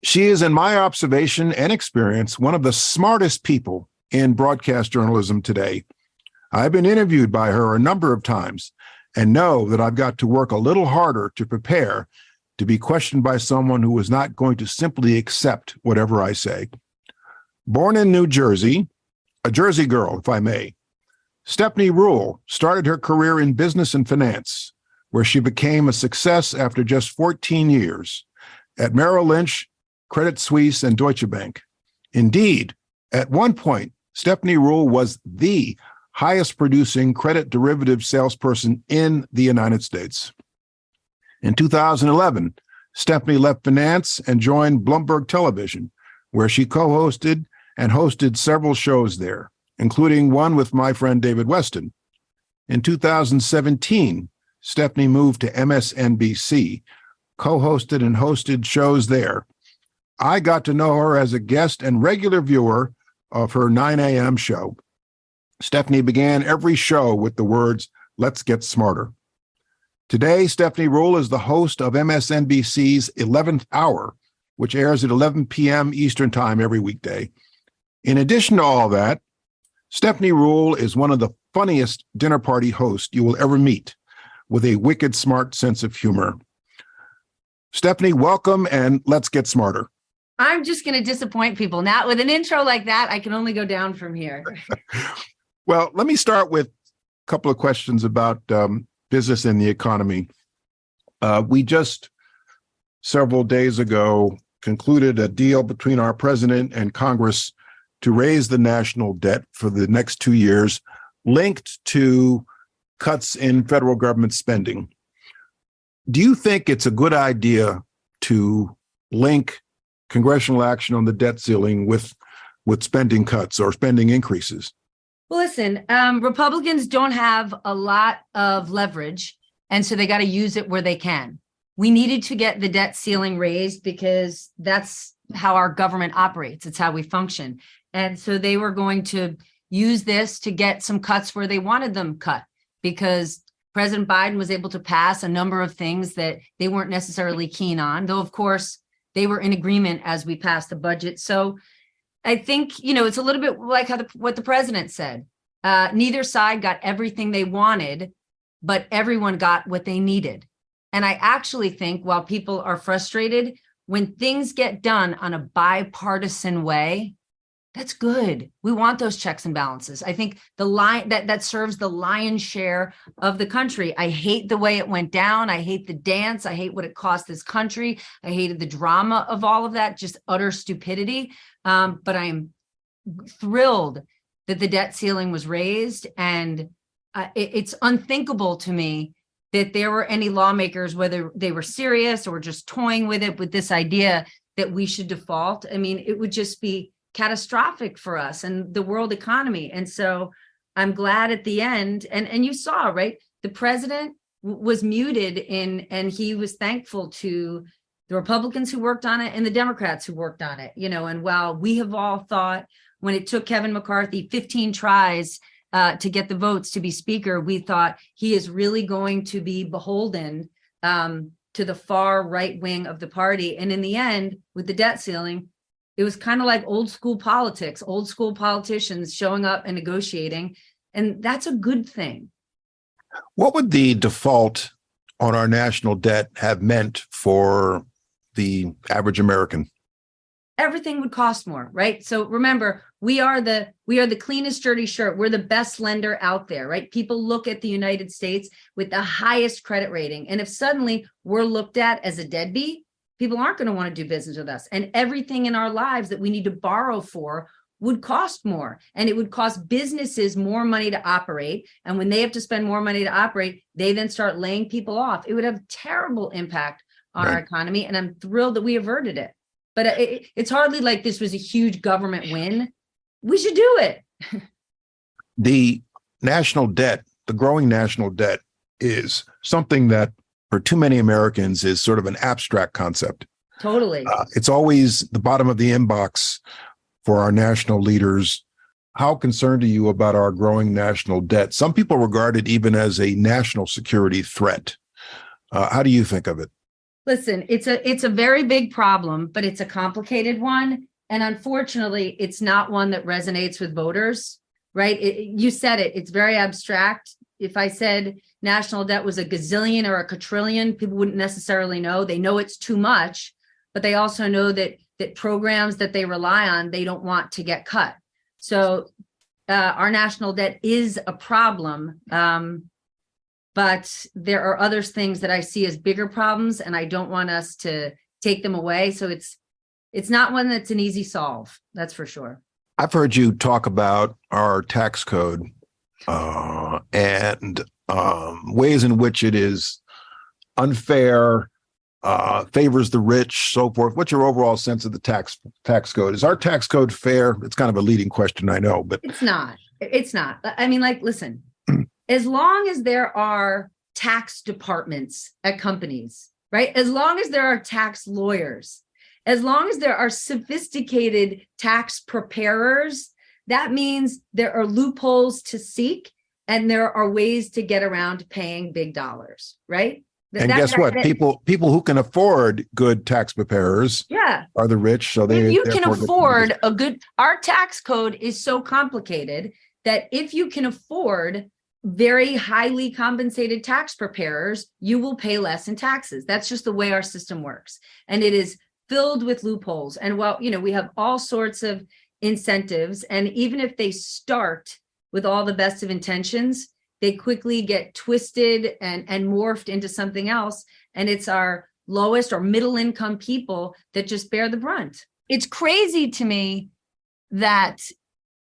She is, in my observation and experience, one of the smartest people in broadcast journalism today. I've been interviewed by her a number of times and know that I've got to work a little harder to prepare to be questioned by someone who is not going to simply accept whatever I say. Born in New Jersey, a Jersey girl, if I may, Stephanie Ruhl started her career in business and finance, where she became a success after just 14 years at Merrill Lynch, Credit Suisse, and Deutsche Bank. Indeed, at one point, Stephanie Ruhl was the highest producing credit derivative salesperson in the United States. In 2011, Stephanie left finance and joined Bloomberg Television, where she co-hosted and hosted several shows there, including one with my friend David Weston. In 2017, Stephanie moved to MSNBC, co-hosted and hosted shows there. I got to know her as a guest and regular viewer of her 9 a.m. show. Stephanie began every show with the words, "Let's get smarter." Today, Stephanie Ruhl is the host of MSNBC's 11th Hour, which airs at 11 p.m. Eastern Time every weekday. In addition to all that, Stephanie Ruhl is one of the funniest dinner party hosts you will ever meet, with a wicked smart sense of humor. Stephanie, welcome, and let's get smarter. I'm just going to disappoint people. Now, with an intro like that, I can only go down from here. Well, let me start with a couple of questions about business and the economy. We just several days ago concluded a deal between our president and Congress to raise the national debt for the next 2 years, linked to cuts in federal government spending. Do you think it's a good idea to link congressional action on the debt ceiling with spending cuts or spending increases? Well, listen, Republicans don't have a lot of leverage, and so they got to use it where they can. We needed to get the debt ceiling raised because that's how our government operates. It's how we function. And so they were going to use this to get some cuts where they wanted them cut, because President Biden was able to pass a number of things that they weren't necessarily keen on, though, of course, they were in agreement as we passed the budget. So I think, it's a little bit like what the president said. Neither side got everything they wanted, but everyone got what they needed. And I actually think while people are frustrated, when things get done on a bipartisan way, that's good. We want those checks and balances. I think that serves the lion's share of the country. I hate the way it went down. I hate the dance. I hate what it cost this country. I hated the drama of all of that, just utter stupidity. But I am thrilled that the debt ceiling was raised. And it's unthinkable to me that there were any lawmakers, whether they were serious or just toying with it, with this idea that we should default. I mean, it would just be catastrophic for us and the world economy. And so I'm glad at the end, and you saw, right, the president was muted and he was thankful to the Republicans who worked on it and the Democrats who worked on it, and while we have all thought when it took Kevin McCarthy 15 tries to get the votes to be speaker, we thought he is really going to be beholden to the far right wing of the party. And in the end, with the debt ceiling, it was kind of like old school politics, old school politicians showing up and negotiating. And that's a good thing. What would the default on our national debt have meant for the average American? Everything would cost more, right? So remember, we are the cleanest dirty shirt. We're the best lender out there, right? People look at the United States with the highest credit rating. And if suddenly we're looked at as a deadbeat, people aren't going to want to do business with us. And everything in our lives that we need to borrow for would cost more. And it would cost businesses more money to operate. And when they have to spend more money to operate, they then start laying people off. It would have terrible impact on our economy. And I'm thrilled that we averted it. But it's hardly like this was a huge government win. We should do it. The national debt, the growing national debt, is something that for too many Americans is sort of an abstract concept. Totally. It's always the bottom of the inbox for our national leaders. How concerned are you about our growing national debt? Some people regard it even as a national security threat. How do you think of it? Listen, it's a very big problem, but it's a complicated one. And unfortunately, it's not one that resonates with voters, right? You said it, it's very abstract. If I said national debt was a gazillion or a quadrillion, people wouldn't necessarily know. They know it's too much, but they also know that programs that they rely on, they don't want to get cut. So our national debt is a problem. But there are other things that I see as bigger problems, and I don't want us to take them away. So it's not one that's an easy solve. That's for sure. I've heard you talk about our tax code and ways in which it is unfair, favors the rich, so forth. What's your overall sense of the tax code? Is our tax code fair? It's kind of a leading question, I know, but it's not. It's not. I mean, like, listen. As long as there are tax departments at companies, right? As long as there are tax lawyers, as long as there are sophisticated tax preparers, that means there are loopholes to seek and there are ways to get around paying big dollars, right? And guess what? People who can afford good tax preparers are the rich. So if you can afford our tax code is so complicated that if you can afford very highly compensated tax preparers, you will pay less in taxes. That's just the way our system works. And it is filled with loopholes. And while, we have all sorts of incentives, and even if they start with all the best of intentions, they quickly get twisted and morphed into something else. And it's our lowest or middle income people that just bear the brunt. It's crazy to me that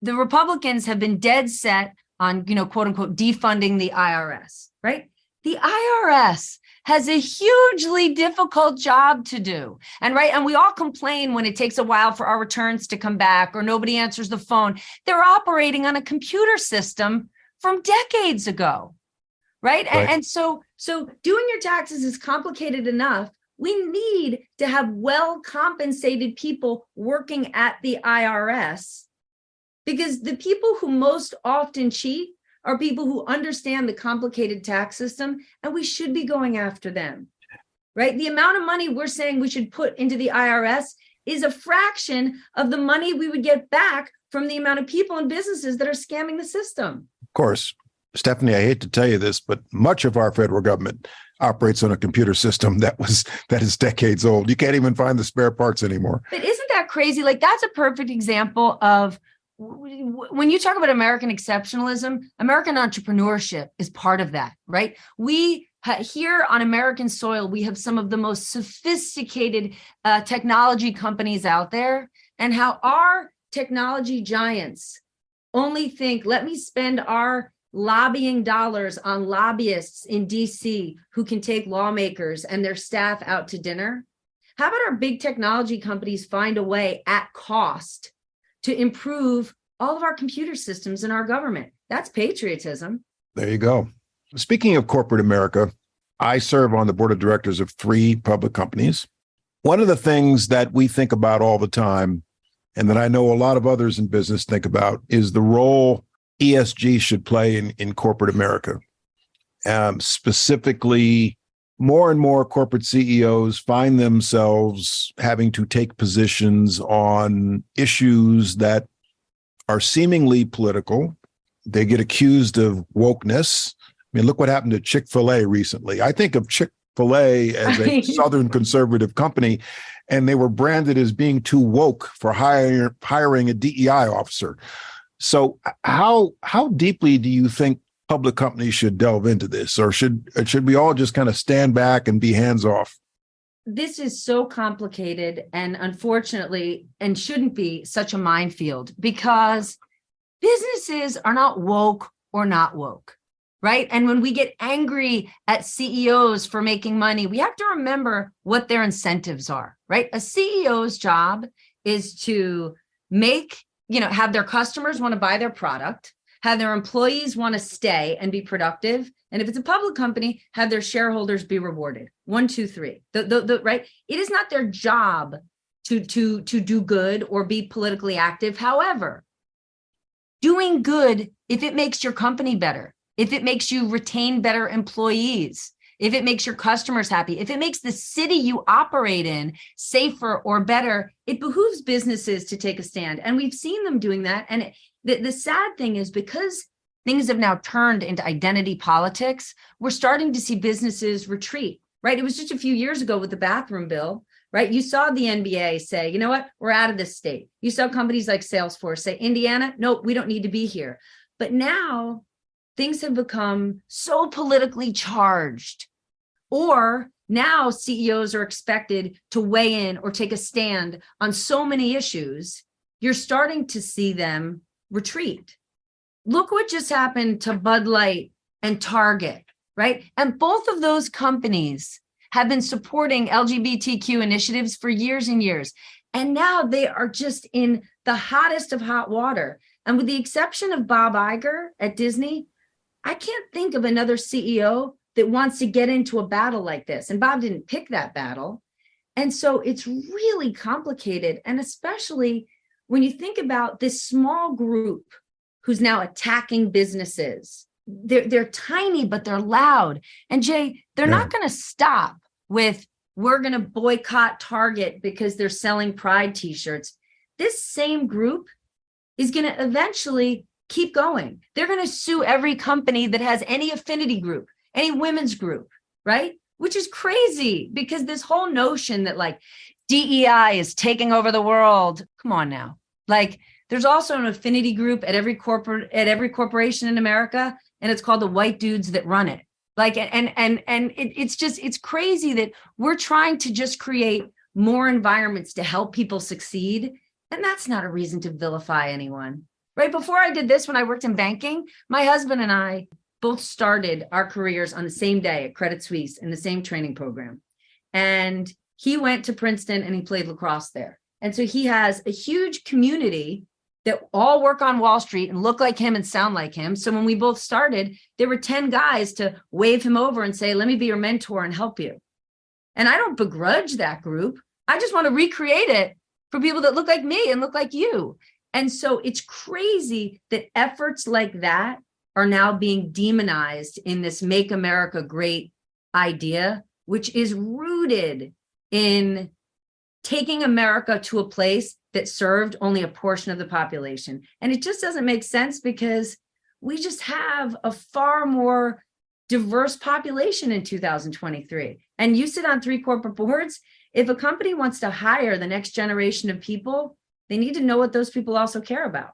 the Republicans have been dead set on, quote unquote, defunding the IRS, right? The IRS has a hugely difficult job to do. And we all complain when it takes a while for our returns to come back or nobody answers the phone. They're operating on a computer system from decades ago, right? And so doing your taxes is complicated enough. We need to have well-compensated people working at the IRS. Because the people who most often cheat are people who understand the complicated tax system, and we should be going after them, right? The amount of money we're saying we should put into the IRS is a fraction of the money we would get back from the amount of people and businesses that are scamming the system. Of course, Stephanie, I hate to tell you this, but much of our federal government operates on a computer system that is decades old. You can't even find the spare parts anymore. But isn't that crazy? Like, that's a perfect example of when you talk about American exceptionalism, American entrepreneurship is part of that, right? We here on American soil, we have some of the most sophisticated technology companies out there, and how our technology giants only think, let me spend our lobbying dollars on lobbyists in DC who can take lawmakers and their staff out to dinner. How about our big technology companies find a way at cost to improve all of our computer systems in our government? That's patriotism. There you go. Speaking of corporate America, I serve on the board of directors of 3 public companies. One of the things that we think about all the time, and that I know a lot of others in business think about, is the role ESG should play in corporate America. Specifically, more and more corporate CEOs find themselves having to take positions on issues that are seemingly political. They get accused of wokeness. I mean, look what happened to Chick-fil-A recently. I think of Chick-fil-A as a Southern conservative company, and they were branded as being too woke for hiring a DEI officer. So how deeply do you think public companies should delve into this, or should we all just kind of stand back and be hands off? This is so complicated, and unfortunately, and shouldn't be such a minefield, because businesses are not woke or not woke, right? And when we get angry at CEOs for making money, we have to remember what their incentives are, right? A CEO's job is to have their customers want to buy their product, have their employees want to stay and be productive. And if it's a public company, have their shareholders be rewarded. 1, 2, 3. Right? It is not their job to do good or be politically active. However, doing good, if it makes your company better, if it makes you retain better employees, if it makes your customers happy, if it makes the city you operate in safer or better, it behooves businesses to take a stand. And we've seen them doing that. And the sad thing is, because things have now turned into identity politics, we're starting to see businesses retreat, right? It was just a few years ago with the bathroom bill, right? You saw the NBA say, you know what, we're out of this state. You saw companies like Salesforce say, Indiana, nope, we don't need to be here. But now things have become so politically charged, or now CEOs are expected to weigh in or take a stand on so many issues, you're starting to see them retreat. Look what just happened to Bud Light and Target, right? And both of those companies have been supporting LGBTQ initiatives for years and years. And now they are just in the hottest of hot water. And with the exception of Bob Iger at Disney, I can't think of another CEO that wants to get into a battle like this. And Bob didn't pick that battle. And so it's really complicated. And especially when you think about this small group who's now attacking businesses. They're tiny, but they're loud. And Jay, they're not going to stop with, we're going to boycott Target because they're selling Pride t-shirts. This same group is going to eventually keep going. They're going to sue every company that has any affinity group, any women's group, right? Which is crazy, because this whole notion that like DEI is taking over the world. Come on now. Like, there's also an affinity group at every corporation in America, and it's called the white dudes that run it. Like, it's crazy that we're trying to just create more environments to help people succeed. And that's not a reason to vilify anyone. Right before I did this, when I worked in banking, my husband and I both started our careers on the same day at Credit Suisse in the same training program. And he went to Princeton and he played lacrosse there. And so he has a huge community that all work on Wall Street and look like him and sound like him. So when we both started, there were 10 guys to wave him over and say, let me be your mentor and help you. And I don't begrudge that group. I just want to recreate it for people that look like me and look like you. And so it's crazy that efforts like that are now being demonized in this Make America Great idea, which is rooted in taking America to a place that served only a portion of the population. And it just doesn't make sense, because we just have a far more diverse population in 2023. And you sit on 3 corporate boards. If a company wants to hire the next generation of people, they need to know what those people also care about.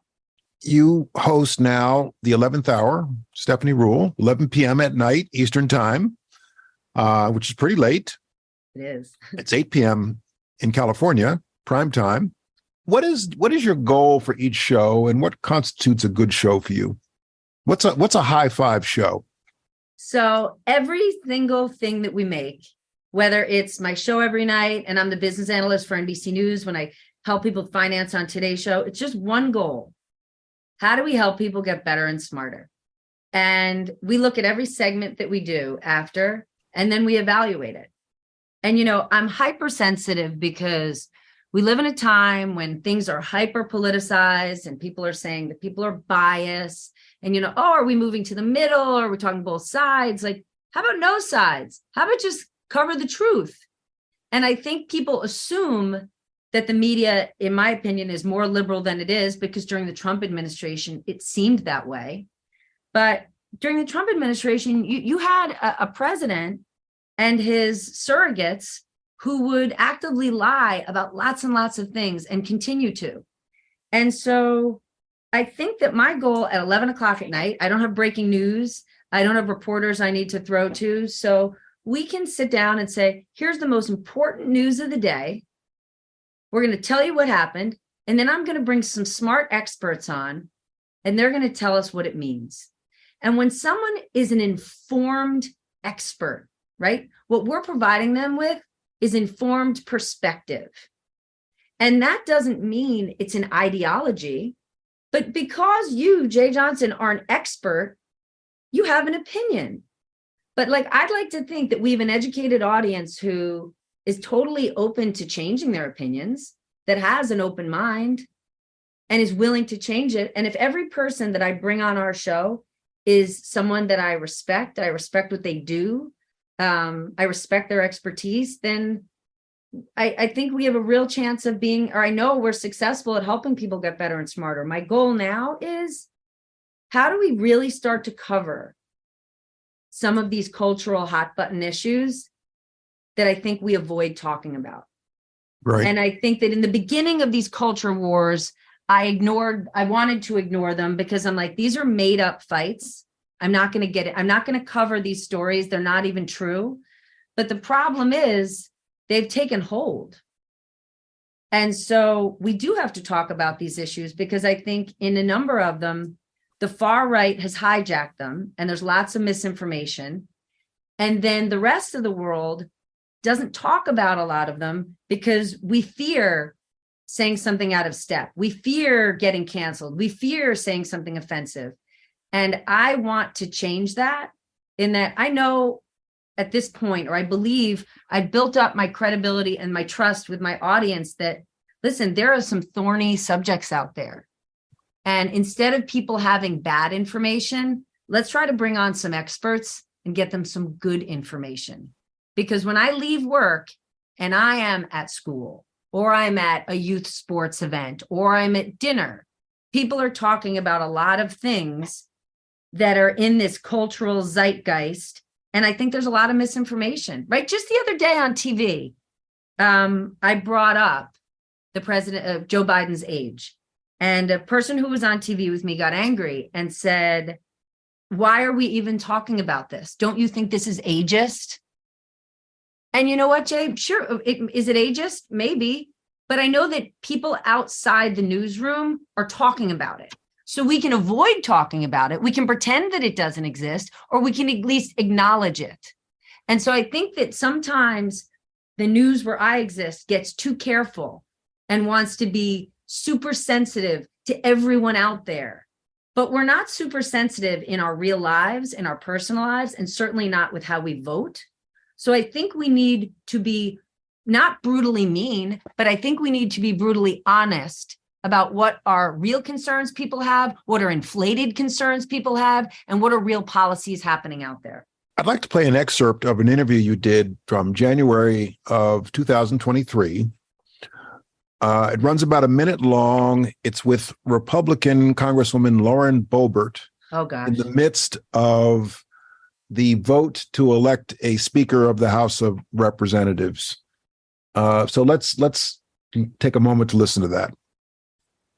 You host now the 11th hour, Stephanie Ruhl, 11 p.m. at night, Eastern time, which is pretty late. It is. It's 8 p.m. in California, prime time. What is your goal for each show, and what constitutes a good show for you? What's a high five show? So every single thing that we make, whether it's my show every night and I'm the business analyst for NBC News, when I help people with finance on Today's Show, it's just one goal. How do we help people get better and smarter? And we look at every segment that we do after, and then we evaluate it. And, you know, I'm hypersensitive because we live in a time when things are hyper politicized and people are saying that people are biased. And, you know, oh, are we moving to the middle? Or are we talking both sides? Like, how about no sides? How about just cover the truth? And I think people assume that the media, in my opinion, is more liberal than it is, because during the Trump administration, it seemed that way. But during the Trump administration, you had a president and his surrogates who would actively lie about lots and lots of things and continue to. And so I think that my goal at 11 o'clock at night, I don't have breaking news. I don't have reporters I need to throw to. So we can sit down and say, here's the most important news of the day. We're going to tell you what happened. And then I'm going to bring some smart experts on, and they're going to tell us what it means. And when someone is an informed expert, right, what we're providing them with is informed perspective. And that doesn't mean it's an ideology, but because you, Jeh Johnson, are an expert, you have an opinion. But like, I'd like to think that we have an educated audience who is totally open to changing their opinions, that has an open mind and is willing to change it. And if every person that I bring on our show is someone that I respect what they do, I respect their expertise, then I think we have a real chance of being, or I know we're successful at helping people get better and smarter. My goal now is, how do we really start to cover some of these cultural hot button issues that I think we avoid talking about? Right. And I think that in the beginning of these culture wars, I wanted to ignore them because I'm like, these are made up fights. I'm not going to get it. I'm not going to cover these stories. They're not even true. But the problem is they've taken hold. And so we do have to talk about these issues, because I think in a number of them, the far right has hijacked them, and there's lots of misinformation. And then the rest of the world doesn't talk about a lot of them because we fear saying something out of step. We fear getting canceled. We fear saying something offensive. And I want to change that, in that I know at this point, or I believe I've built up my credibility and my trust with my audience that, listen, there are some thorny subjects out there. And instead of people having bad information, let's try to bring on some experts and get them some good information. Because when I leave work and I am at school, or I'm at a youth sports event, or I'm at dinner, people are talking about a lot of things that are in this cultural zeitgeist. And I think there's a lot of misinformation, right? Just the other day on TV, I brought up the president of Joe Biden's age. And a person who was on TV with me got angry and said, why are we even talking about this? Don't you think this is ageist? And you know what, Jay? Sure. Is it ageist? Maybe. But I know that people outside the newsroom are talking about it. So we can avoid talking about it. We can pretend that it doesn't exist, or we can at least acknowledge it. And so I think that sometimes the news where I exist gets too careful and wants to be super sensitive to everyone out there. But we're not super sensitive in our real lives, in our personal lives, and certainly not with how we vote. So I think we need to be not brutally mean, but I think we need to be brutally honest about what are real concerns people have, what are inflated concerns people have, and what are real policies happening out there. I'd like to play an excerpt of an interview you did from January of 2023. It runs about a minute long. It's with Republican Congresswoman Lauren Boebert. Oh, gosh. In the midst of the vote to elect a Speaker of the House of Representatives. So let's take a moment to listen to that.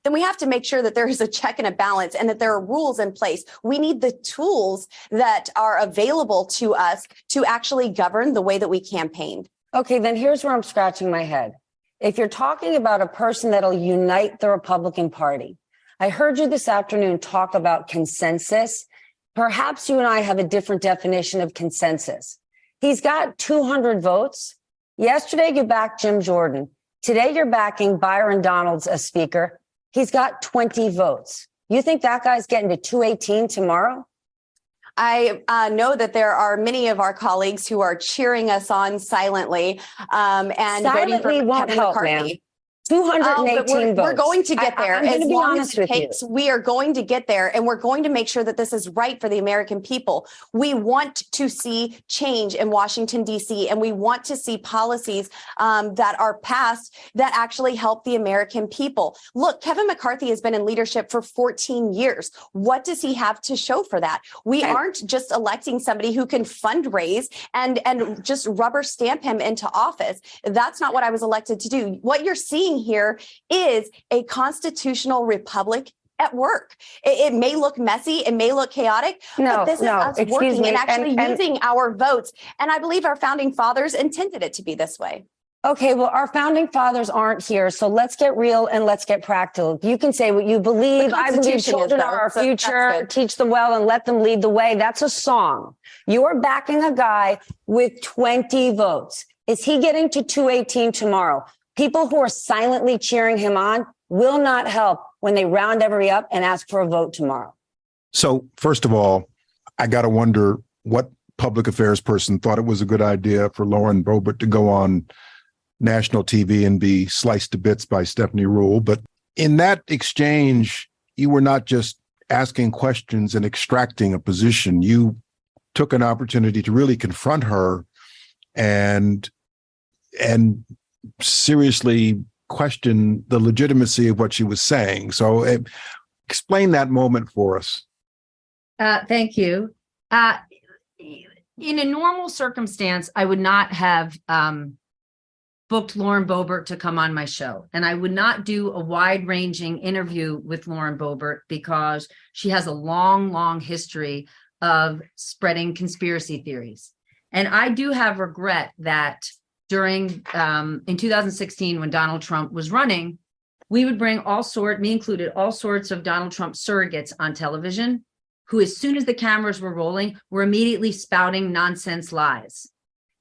Then we have to make sure that there is a check and a balance and that there are rules in place. We need the tools that are available to us to actually govern the way that we campaign. Okay, then here's where I'm scratching my head. If you're talking about a person that'll unite the Republican Party, I heard you this afternoon talk about consensus. Perhaps you and I have a different definition of consensus. He's got 200 votes. Yesterday, you backed Jim Jordan. Today, you're backing Byron Donalds as Speaker. He's got 20 votes. You think that guy's getting to 218 tomorrow? I know that there are many of our colleagues who are cheering us on silently and voting for Kevin McCarthy. 218 votes. We're going to get there. As long as it takes, we are going to get there, and we're going to make sure that this is right for the American people. We want to see change in Washington, D.C., and we want to see policies that are passed that actually help the American people. Look, Kevin McCarthy has been in leadership for 14 years. What does he have to show for that? We aren't just electing somebody who can fundraise and just rubber stamp him into office. That's not what I was elected to do. What you're seeing here is a constitutional republic at work. It may look messy, it may look chaotic, but this is us working and actually using our votes. And I believe our founding fathers intended it to be this way. Okay, well, our founding fathers aren't here, so let's get real and let's get practical. You can say what you believe. I believe children are our future. Teach them well and let them lead the way. That's a song. You are backing a guy with 20 votes. Is he getting to 218 tomorrow? People who are silently cheering him on will not help when they round everybody up and ask for a vote tomorrow. So, first of all, I got to wonder what public affairs person thought it was a good idea for Lauren Boebert to go on national TV and be sliced to bits by Stephanie Ruhl. But in that exchange, you were not just asking questions and extracting a position. You took an opportunity to really confront her and seriously question the legitimacy of what she was saying. So explain that moment for us. Thank you. In a normal circumstance, I would not have booked Lauren Boebert to come on my show. And I would not do a wide-ranging interview with Lauren Boebert because she has a long, long history of spreading conspiracy theories. And I do have regret that during, in 2016, when Donald Trump was running, we would bring me included, all sorts of Donald Trump surrogates on television, who, as soon as the cameras were rolling, were immediately spouting nonsense lies.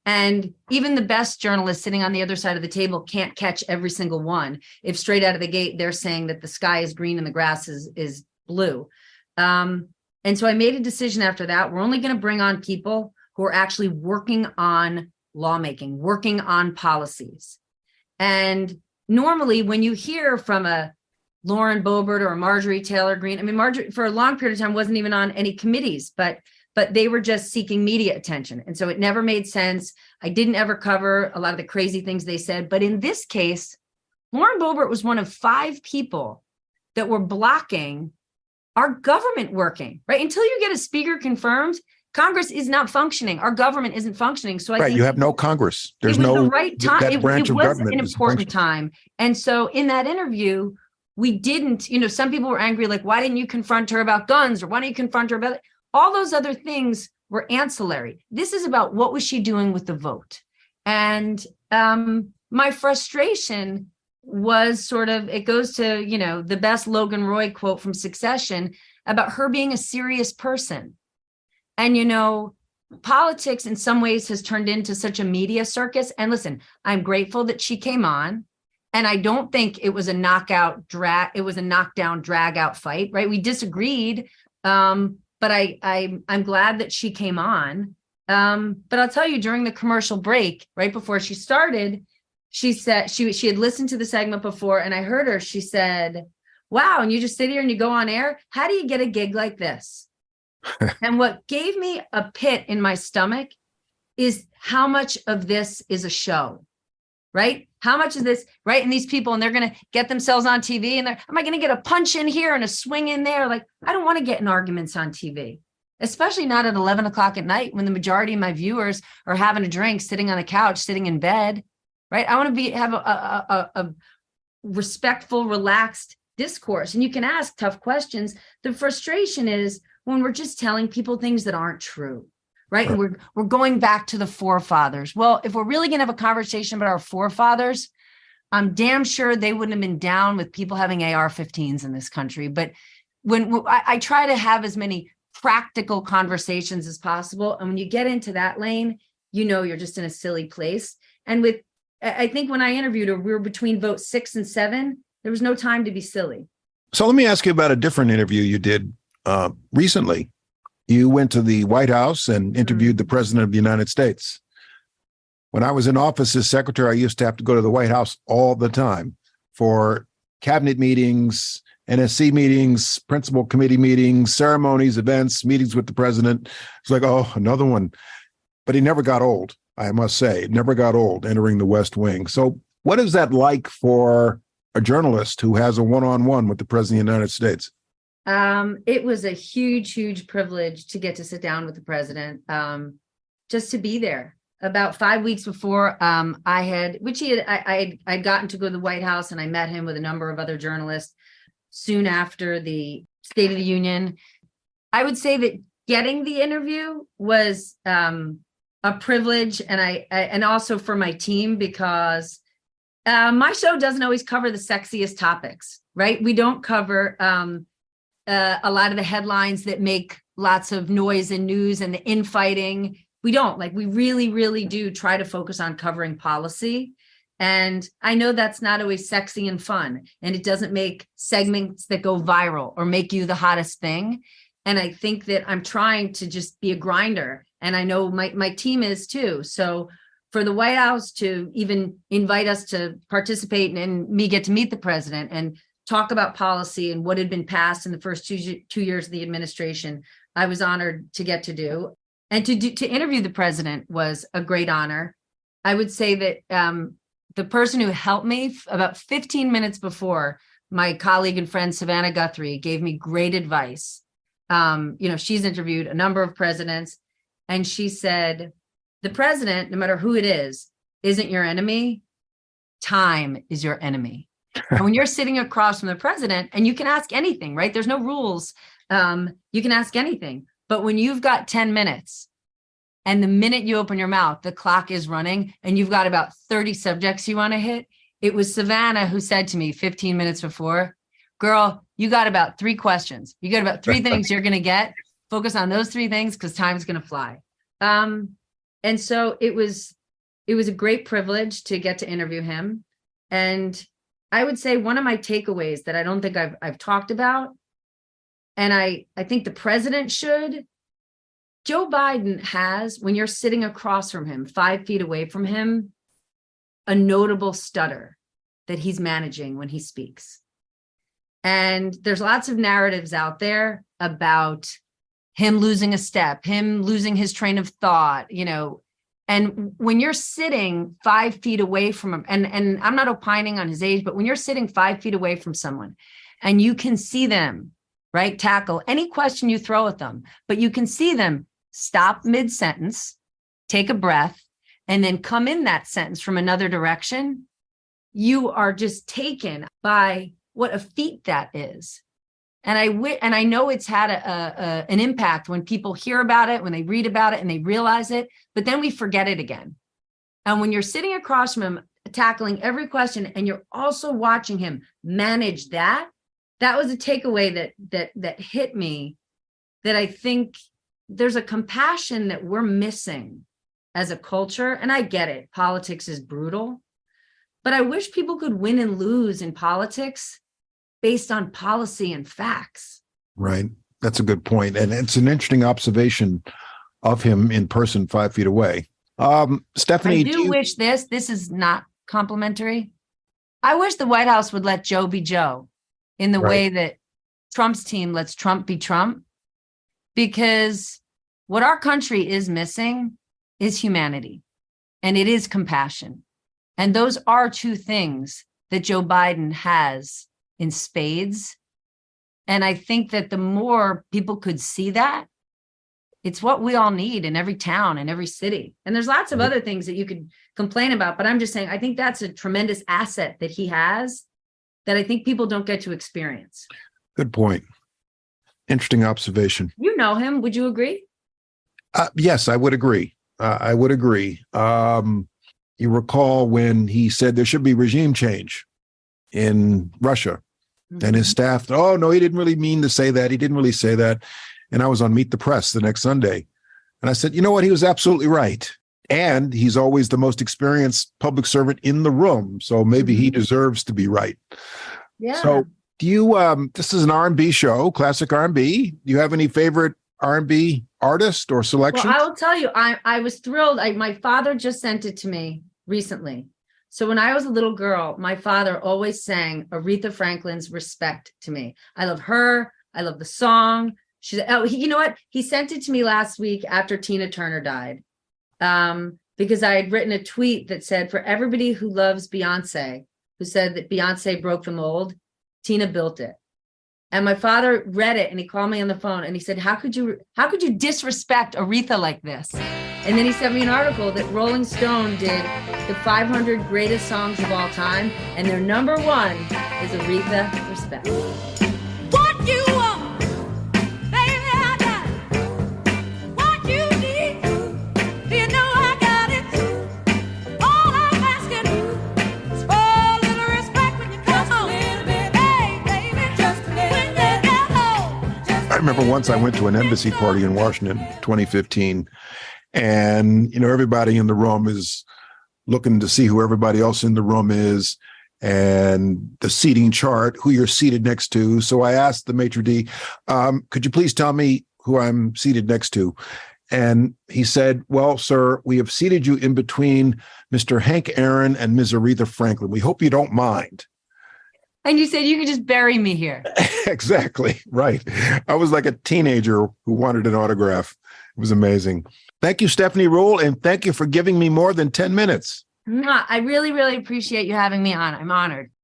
And even the best journalists sitting on the other side of the table can't catch every single one if straight out of the gate they're saying that the sky is green and the grass is blue. And so I made a decision after that. We're only going to bring on people who are actually working on lawmaking, working on policies. And normally when you hear from a Lauren Boebert or Marjorie Taylor Greene, I mean, Marjorie for a long period of time wasn't even on any committees, but they were just seeking media attention. And so it never made sense. I didn't ever cover a lot of the crazy things they said. But in this case, Lauren Boebert was one of 5 people that were blocking our government working, right? Until you get a speaker confirmed, Congress is not functioning. Our government isn't functioning. So I think you have no Congress. There's it was no the right time. That it branch of was government an important time. And so in that interview, we didn't, some people were angry, like, why didn't you confront her about guns? Or why didn't you confront her about all those other things were ancillary. This is about what was she doing with the vote. And my frustration was sort of, it goes to, the best Logan Roy quote from Succession about her being a serious person. And, politics in some ways has turned into such a media circus. And listen, I'm grateful that she came on. And I don't think it was a knockdown, drag out fight, right? We disagreed. But I'm glad that she came on. But I'll tell you, during the commercial break, right before she started, she said she had listened to the segment before, and I heard her. She said, "Wow, and you just sit here and you go on air? How do you get a gig like this?" And what gave me a pit in my stomach is how much of this is a show, right? How much is this, right? And these people, and they're going to get themselves on TV, and am I going to get a punch in here and a swing in there? Like, I don't want to get in arguments on TV, especially not at 11 o'clock at night when the majority of my viewers are having a drink, sitting on the couch, sitting in bed, right? I want to have a respectful, relaxed discourse. And you can ask tough questions. The frustration is when we're just telling people things that aren't true. Right. And we're going back to the forefathers. Well, if we're really going to have a conversation about our forefathers, I'm damn sure they wouldn't have been down with people having AR-15s in this country. But when I try to have as many practical conversations as possible, and when you get into that lane, you're just in a silly place. And I think when I interviewed her, we were between vote 6 and 7. There was no time to be silly. So let me ask you about a different interview you did recently. You went to the White House and interviewed the President of the United States. When I was in office as secretary, I used to have to go to the White House all the time for cabinet meetings, NSC meetings, principal committee meetings, ceremonies, events, meetings with the president. It's like, oh, another one. But he never got old, I must say. It never got old entering the West Wing. So what is that like for a journalist who has a one-on-one with the President of the United States? It was a huge, huge privilege to get to sit down with the president, just to be there. About 5 weeks before, I'd gotten to go to the White House, and I met him with a number of other journalists soon after the State of the Union. I would say that getting the interview was a privilege, and also for my team, because my show doesn't always cover the sexiest topics, right? We don't cover a lot of the headlines that make lots of noise and news and the infighting. We don't. We really, really do try to focus on covering policy. And I know that's not always sexy and fun, and it doesn't make segments that go viral or make you the hottest thing. And I think that I'm trying to just be a grinder, and I know my team is too. So for the White House to even invite us to participate and me get to meet the president and talk about policy and what had been passed in the first two years of the administration, I was honored to get to do. And to interview the president was a great honor. I would say that the person who helped me about 15 minutes before, my colleague and friend Savannah Guthrie, gave me great advice. She's interviewed a number of presidents, and she said, the president, no matter who it is, isn't your enemy. Time is your enemy. And when you're sitting across from the president, and you can ask anything, right? There's no rules. You can ask anything. But when you've got 10 minutes, and the minute you open your mouth, the clock is running, and you've got about 30 subjects you want to hit. It was Savannah who said to me 15 minutes before, girl, you got about 3 questions. You got about 3 things you're going to get. Focus on those 3 things because time's going to fly. And so it was a great privilege to get to interview him. And I would say one of my takeaways that I don't think I've talked about, and I think the president should, Joe Biden has, when you're sitting across from him, 5 feet away from him, a notable stutter that he's managing when he speaks. And there's lots of narratives out there about him losing a step, him losing his train of thought, and when you're sitting 5 feet away from him, and I'm not opining on his age, but when you're sitting 5 feet away from someone and you can see them, right, tackle any question you throw at them, but you can see them stop mid-sentence, take a breath, and then come in that sentence from another direction, you are just taken by what a feat that is. And I know it's had an impact when people hear about it, when they read about it and they realize it, but then we forget it again. And when you're sitting across from him, tackling every question, and you're also watching him manage that was a takeaway that hit me, that I think there's a compassion that we're missing as a culture. And I get it. Politics is brutal, but I wish people could win and lose in politics based on policy and facts. Right. That's a good point. And it's an interesting observation of him in person 5 feet away. Stephanie, I do wish this is not complimentary. I wish the White House would let Joe be Joe in the way that Trump's team lets Trump be Trump, because what our country is missing is humanity, and it is compassion. And those are 2 things that Joe Biden has in spades. And I think that the more people could see that, it's what we all need in every town and every city. And there's lots of other things that you could complain about, but I'm just saying, I think that's a tremendous asset that he has that I think people don't get to experience. Good point. Interesting observation. You know him. Would you agree? Yes, I would agree. I would agree. You recall when he said there should be regime change in Russia, and his staff, oh, no, he didn't really mean to say that. He didn't really say that. And I was on Meet the Press the next Sunday. And I said, you know what? He was absolutely right. And he's always the most experienced public servant in the room. So maybe he deserves to be right. Yeah. So do you, this is an R&B show, classic R&B. Do you have any favorite R&B artist or selection? Well, I will tell you, I was thrilled. My father just sent it to me recently. So when I was a little girl, my father always sang Aretha Franklin's Respect to me. I love her. I love the song. You know what? He sent it to me last week after Tina Turner died, because I had written a tweet that said, for everybody who loves Beyonce, who said that Beyonce broke the mold, Tina built it. And my father read it and he called me on the phone and he said, how could you disrespect Aretha like this? And then he sent me an article that Rolling Stone did the 500 greatest songs of all time. And their number 1 is Aretha Respect. What you want, baby, I got it. What you need, do you know I got it? All I'm asking is for a little respect when you come home. Hey, baby, just when you get home. I remember once I went to an embassy party in Washington, 2015, and, everybody in the room is looking to see who everybody else in the room is and the seating chart, who you're seated next to. So I asked the maitre d', could you please tell me who I'm seated next to? And he said, well, sir, we have seated you in between Mr. Hank Aaron and Ms. Aretha Franklin. We hope you don't mind. And you said you could just bury me here. Exactly. Right. I was like a teenager who wanted an autograph. It was amazing. Thank you, Stephanie Ruhl, and thank you for giving me more than 10 minutes. I really, really appreciate you having me on. I'm honored.